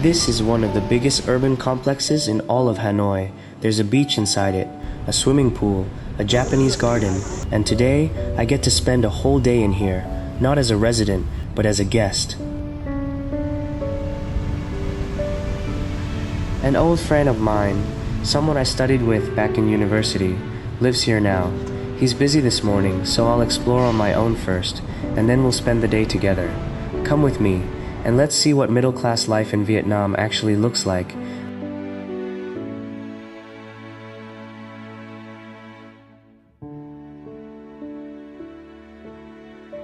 This is one of the biggest urban complexes in all of Hanoi. There's a beach inside it, a swimming pool, a Japanese garden, and today I get to spend a whole day in here, not as a resident, but as a guest. An old friend of mine, someone I studied with back in university, lives here now. He's busy this morning, so I'll explore on my own first, and then we'll spend the day together. Come with me, and let's see what middle-class life in Vietnam actually looks like.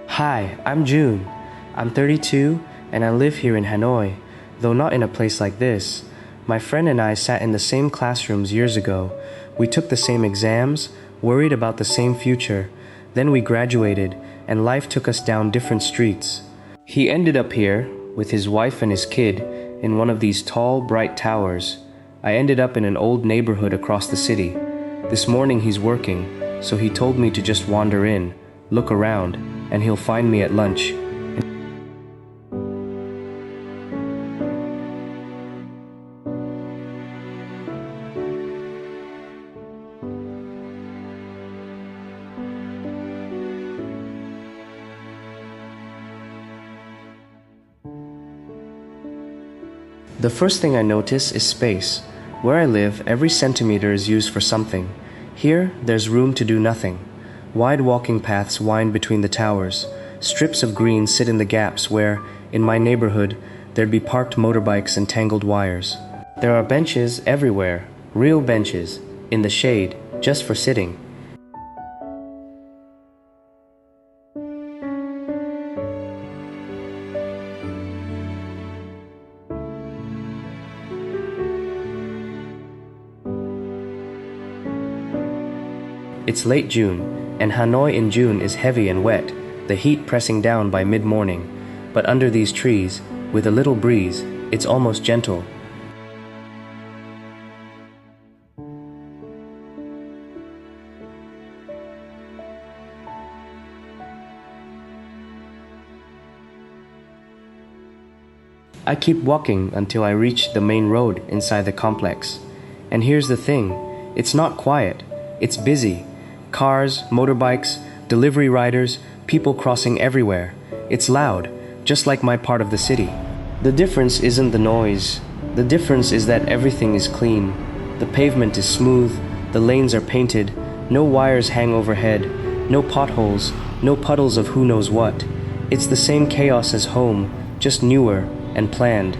Hi, I'm June. I'm 32, and I live here in Hanoi, though not in a place like this. My friend and I sat in the same classrooms years ago. We took the same exams, worried about the same future. Then we graduated, and life took us down different streets. He ended up here, with his wife and his kid, in one of these tall, bright towers. I ended up in an old neighborhood across the city. This morning he's working, so he told me to just wander in, look around, and he'll find me at lunch. The first thing I notice is space. Where I live, every centimeter is used for something. Here, there's room to do nothing. Wide walking paths wind between the towers. Strips of green sit in the gaps where, in my neighborhood, there'd be parked motorbikes and tangled wires. There are benches everywhere, real benches, in the shade, just for sitting. It's late June, and Hanoi in June is heavy and wet, the heat pressing down by mid-morning. But under these trees, with a little breeze, it's almost gentle. I keep walking until I reach the main road inside the complex. And here's the thing, it's not quiet, it's busy. Cars, motorbikes, delivery riders, people crossing everywhere. It's loud, just like my part of the city. The difference isn't the noise. The difference is that everything is clean. The pavement is smooth, the lanes are painted, no wires hang overhead, no potholes, no puddles of who knows what. It's the same chaos as home, just newer and planned.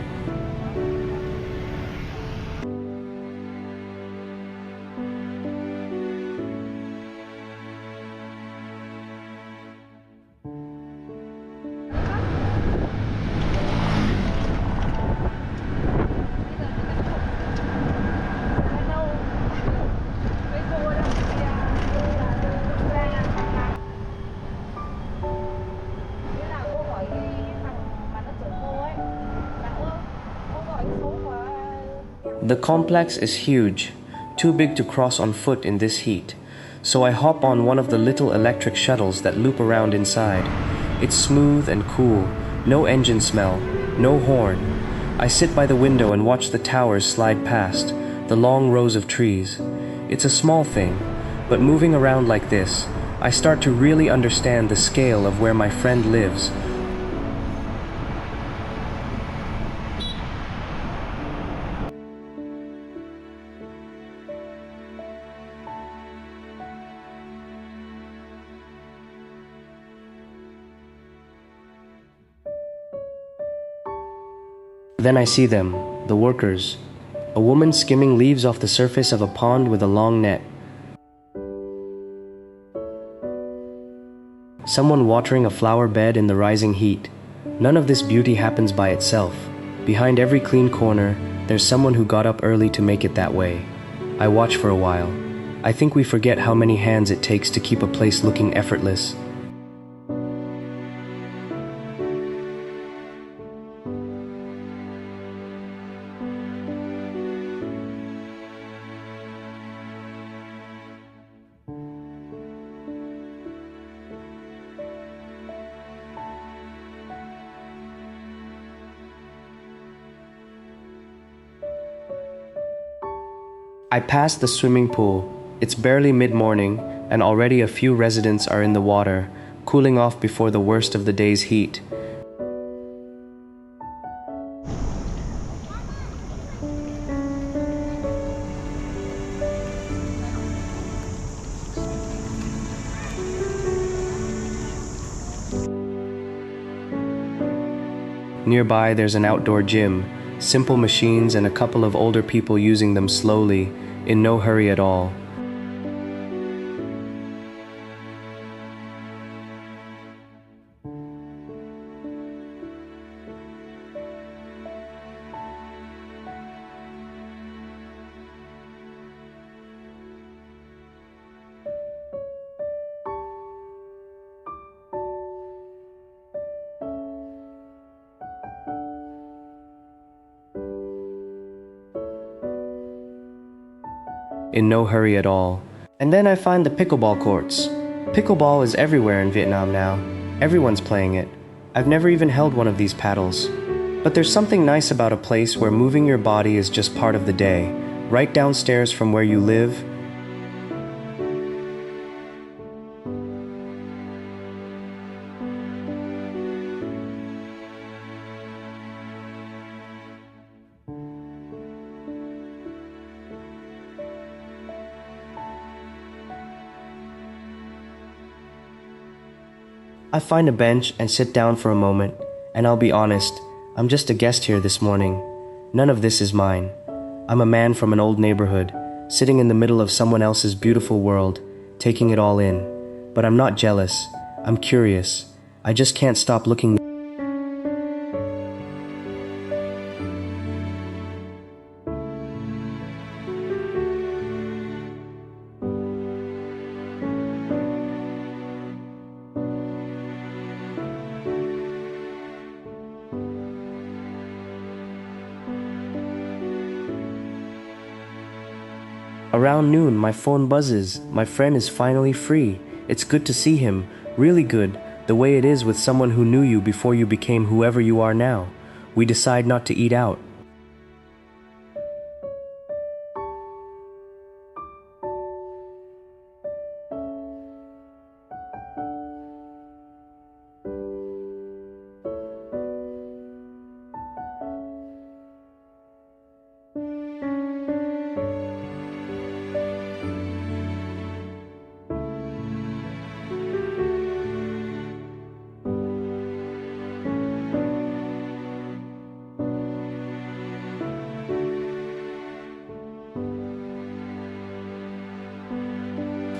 The complex is huge, too big to cross on foot in this heat, so I hop on one of the little electric shuttles that loop around inside. It's smooth and cool, no engine smell, no horn. I sit by the window and watch the towers slide past, the long rows of trees. It's a small thing, but moving around like this, I start to really understand the scale of where my friend lives. Then I see them, the workers. A woman skimming leaves off the surface of a pond with a long net. Someone watering a flower bed in the rising heat. None of this beauty happens by itself. Behind every clean corner, there's someone who got up early to make it that way. I watch for a while. I think we forget how many hands it takes to keep a place looking effortless. I pass the swimming pool. It's barely mid-morning, and already a few residents are in the water, cooling off before the worst of the day's heat. Nearby, there's an outdoor gym, simple machines and a couple of older people using them slowly, in no hurry at all. In no hurry at all. And then I find the pickleball courts. Pickleball is everywhere in Vietnam now. Everyone's playing it. I've never even held one of these paddles. But there's something nice about a place where moving your body is just part of the day, right downstairs from where you live. I find a bench and sit down for a moment, and I'll be honest, I'm just a guest here this morning. None of this is mine. I'm a man from an old neighborhood, sitting in the middle of someone else's beautiful world, taking it all in. But I'm not jealous. I'm curious. I just can't stop looking. Around noon, my phone buzzes. My friend is finally free. It's good to see him, really good, the way it is with someone who knew you before you became whoever you are now. We decide not to eat out.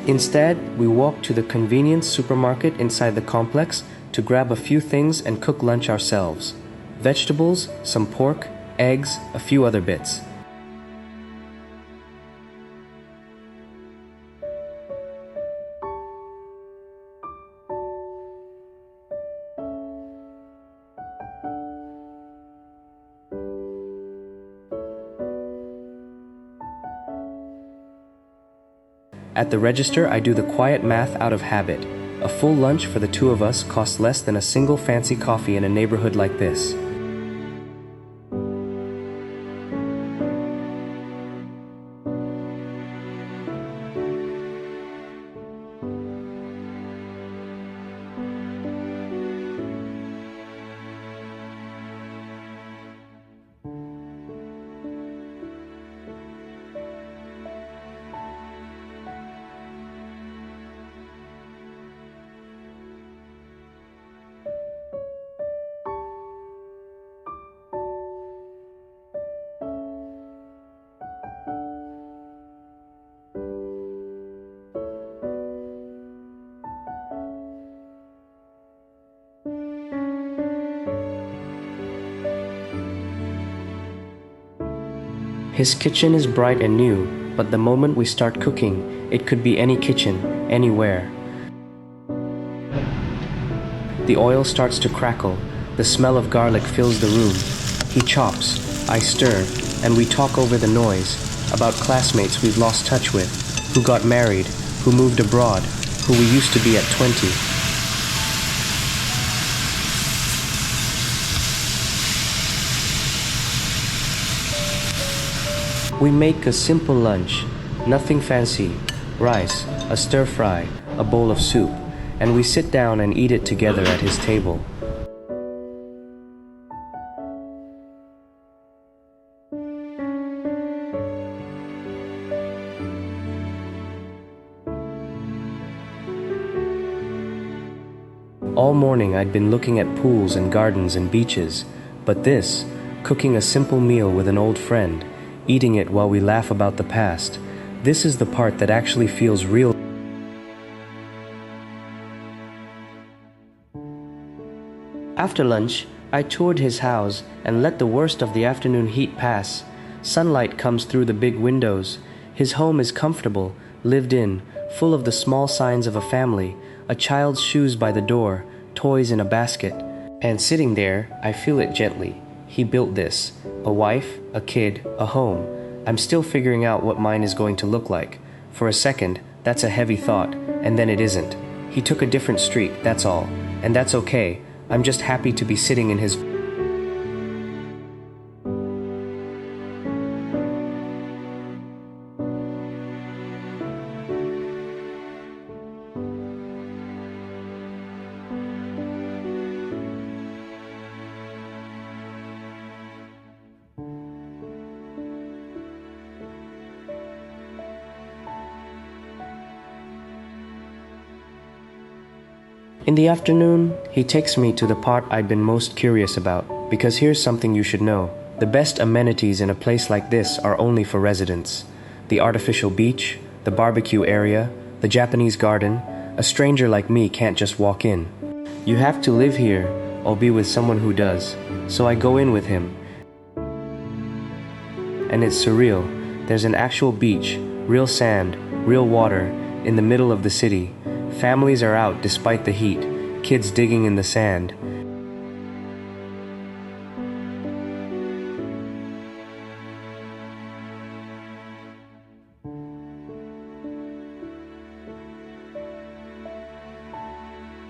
Instead, we walk to the convenience supermarket inside the complex to grab a few things and cook lunch ourselves. Vegetables, some pork, eggs, a few other bits. At the register, I do the quiet math out of habit. A full lunch for the two of us costs less than a single fancy coffee in a neighborhood like this. His kitchen is bright and new, but the moment we start cooking, it could be any kitchen, anywhere. The oil starts to crackle, the smell of garlic fills the room. He chops, I stir, and we talk over the noise, about classmates we've lost touch with, who got married, who moved abroad, who we used to be at 20. We make a simple lunch, nothing fancy, rice, a stir fry, a bowl of soup, and we sit down and eat it together at his table. All morning I'd been looking at pools and gardens and beaches, but this, cooking a simple meal with an old friend, eating it while we laugh about the past, this is the part that actually feels real. After lunch, I toured his house and let the worst of the afternoon heat pass. Sunlight comes through the big windows. His home is comfortable, lived in, full of the small signs of a family, a child's shoes by the door, toys in a basket. And sitting there, I feel it gently. He built this. A wife, a kid, a home. I'm still figuring out what mine is going to look like. For a second, that's a heavy thought, and then it isn't. He took a different street, that's all. And that's okay. I'm just happy to be sitting in his... In the afternoon, he takes me to the part I'd been most curious about, because here's something you should know. The best amenities in a place like this are only for residents. The artificial beach, the barbecue area, the Japanese garden. A stranger like me can't just walk in. You have to live here, or be with someone who does. So I go in with him. And it's surreal. There's an actual beach, real sand, real water, in the middle of the city. Families are out despite the heat, kids digging in the sand.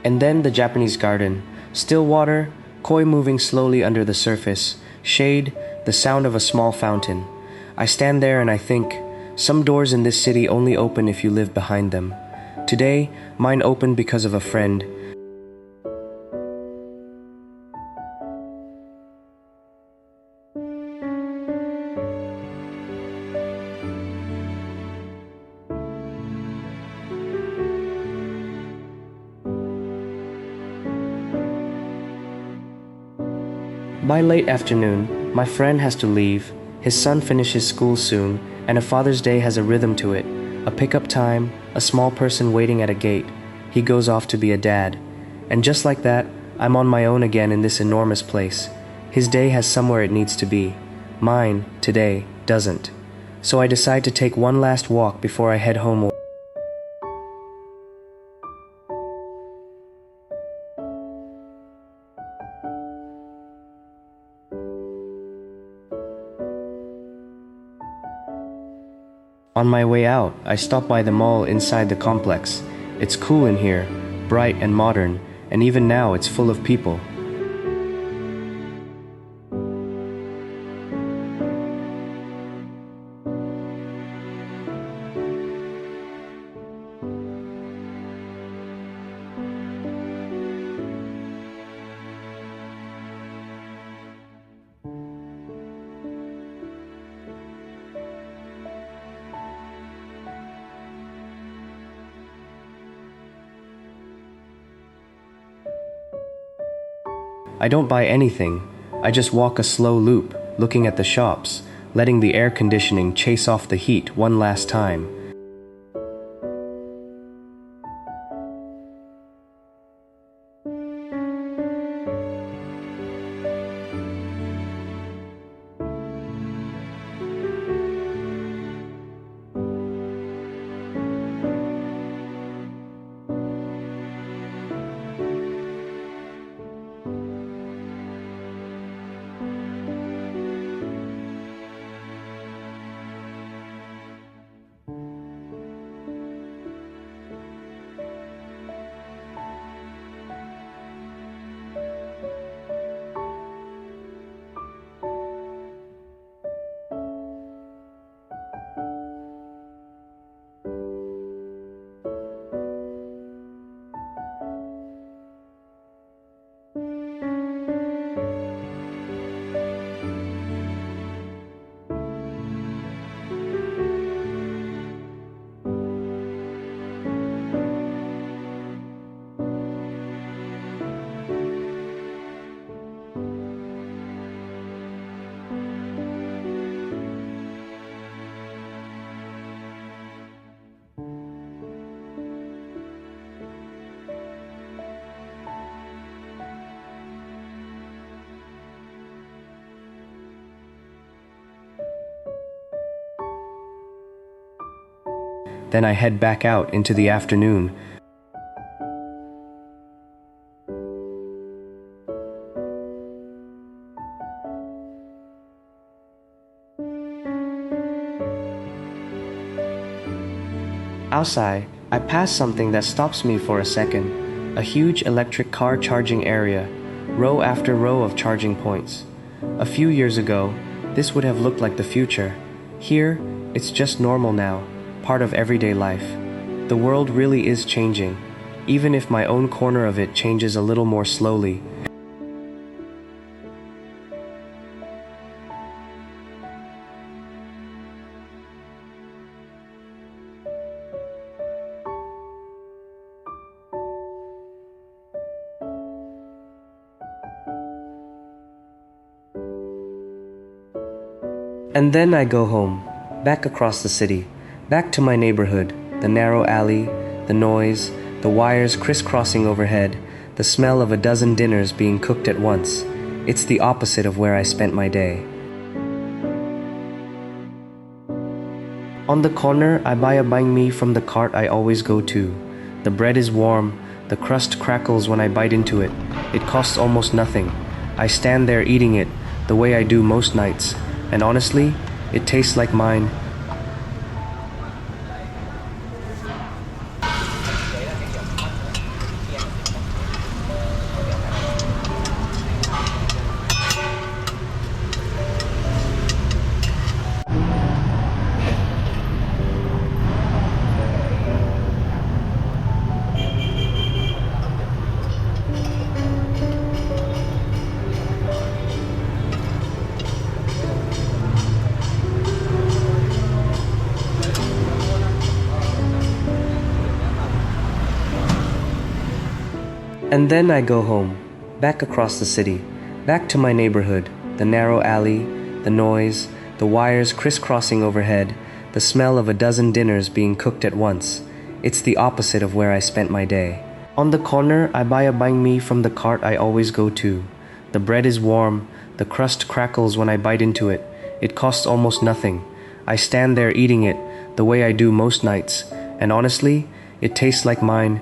And then the Japanese garden. Still water, koi moving slowly under the surface, shade, the sound of a small fountain. I stand there and I think, some doors in this city only open if you live behind them. Today, mine opened because of a friend. By late afternoon, my friend has to leave, his son finishes school soon, and a Father's Day has a rhythm to it. A pickup time, a small person waiting at a gate. He goes off to be a dad. And just like that, I'm on my own again in this enormous place. His day has somewhere it needs to be. Mine, today, doesn't. So I decide to take one last walk before I head home. On my way out, I stop by the mall inside the complex. It's cool in here, bright and modern, and even now it's full of people. I don't buy anything. I just walk a slow loop, looking at the shops, letting the air conditioning chase off the heat one last time. Then I head back out into the afternoon. Outside, I pass something that stops me for a second. A huge electric car charging area, row after row of charging points. A few years ago, this would have looked like the future. Here, it's just normal now, part of everyday life. The world really is changing, even if my own corner of it changes a little more slowly. And then I go home, back across the city, back to my neighborhood, the narrow alley, the noise, the wires crisscrossing overhead, the smell of a dozen dinners being cooked at once. It's the opposite of where I spent my day. On the corner, I buy a banh mi from the cart I always go to. The bread is warm, the crust crackles when I bite into it. It costs almost nothing. I stand there eating it, the way I do most nights. And honestly, it tastes like mine. And then I go home, back across the city, back to my neighborhood, the narrow alley, the noise, the wires crisscrossing overhead, the smell of a dozen dinners being cooked at once. It's the opposite of where I spent my day. On the corner, I buy a banh mi from the cart I always go to. The bread is warm, the crust crackles when I bite into it. It costs almost nothing. I stand there eating it, the way I do most nights. And honestly, it tastes like mine.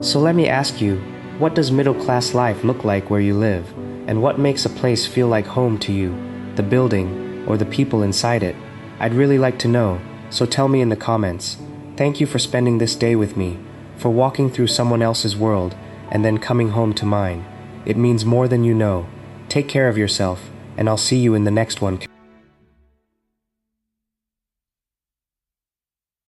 So let me ask you, what does middle-class life look like where you live? And what makes a place feel like home to you? The building, or the people inside it? I'd really like to know, so tell me in the comments. Thank you for spending this day with me, for walking through someone else's world, and then coming home to mine. It means more than you know. Take care of yourself, and I'll see you in the next one.